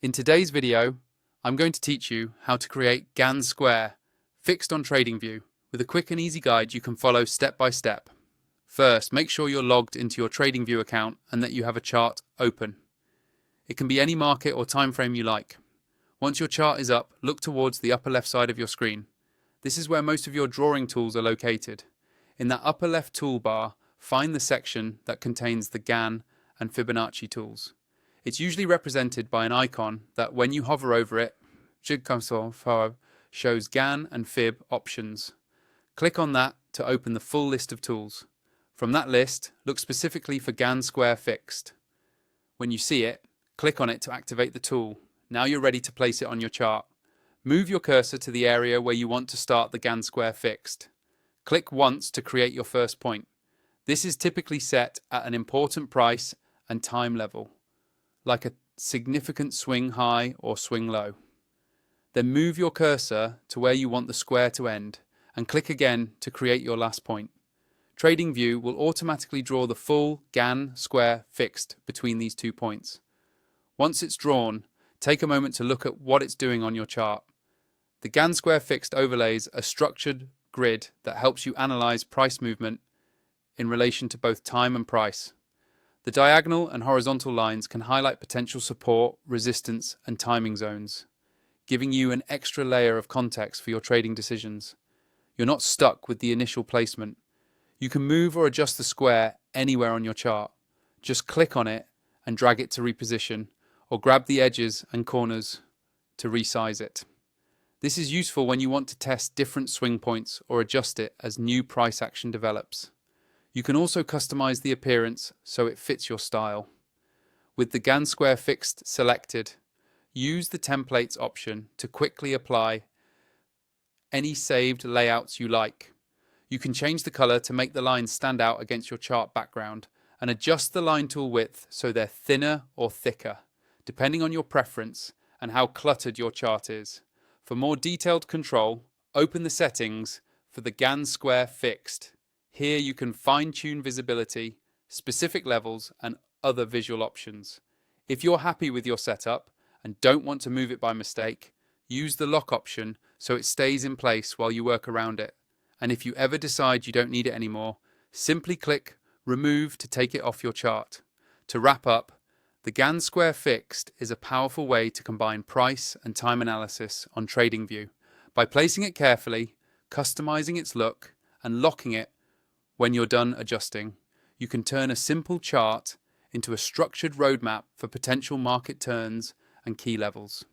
In today's video, I'm going to teach you how to create Gann Square Fixed on TradingView with a quick and easy guide you can follow step by step. First, make sure you're logged into your TradingView account and that you have a chart open. It can be any market or time frame you like. Once your chart is up, look towards the upper left side of your screen. This is where most of your drawing tools are located. In that upper left toolbar, find the section that contains the Gann and Fibonacci tools. It's usually represented by an icon that, when you hover over it, shows Gann and Fib options. Click on that to open the full list of tools. From that list, look specifically for Gann Square Fixed. When you see it, click on it to activate the tool. Now you're ready to place it on your chart. Move your cursor to the area where you want to start the Gann Square Fixed. Click once to create your first point. This is typically set at an important price and time level, like a significant swing high or swing low. Then move your cursor to where you want the square to end and click again to create your last point. TradingView will automatically draw the full Gann Square Fixed between these 2 points. Once it's drawn, take a moment to look at what it's doing on your chart. The Gann Square Fixed overlays a structured grid that helps you analyze price movement in relation to both time and price. The diagonal and horizontal lines can highlight potential support, resistance, and timing zones, giving you an extra layer of context for your trading decisions. You're not stuck with the initial placement. You can move or adjust the square anywhere on your chart. Just click on it and drag it to reposition, or grab the edges and corners to resize it. This is useful when you want to test different swing points or adjust it as new price action develops. You can also customize the appearance so it fits your style. With the Gann Square Fixed selected, use the Templates option to quickly apply any saved layouts you like. You can change the color to make the lines stand out against your chart background and adjust the line tool width so they're thinner or thicker, depending on your preference and how cluttered your chart is. For more detailed control, open the settings for the Gann Square Fixed. Here you can fine-tune visibility, specific levels, and other visual options. If you're happy with your setup and don't want to move it by mistake, use the lock option so it stays in place while you work around it. And if you ever decide you don't need it anymore, simply click Remove to take it off your chart. To wrap up, the Gann Square Fixed is a powerful way to combine price and time analysis on TradingView. By placing it carefully, customizing its look, and locking it when you're done adjusting, you can turn a simple chart into a structured roadmap for potential market turns and key levels.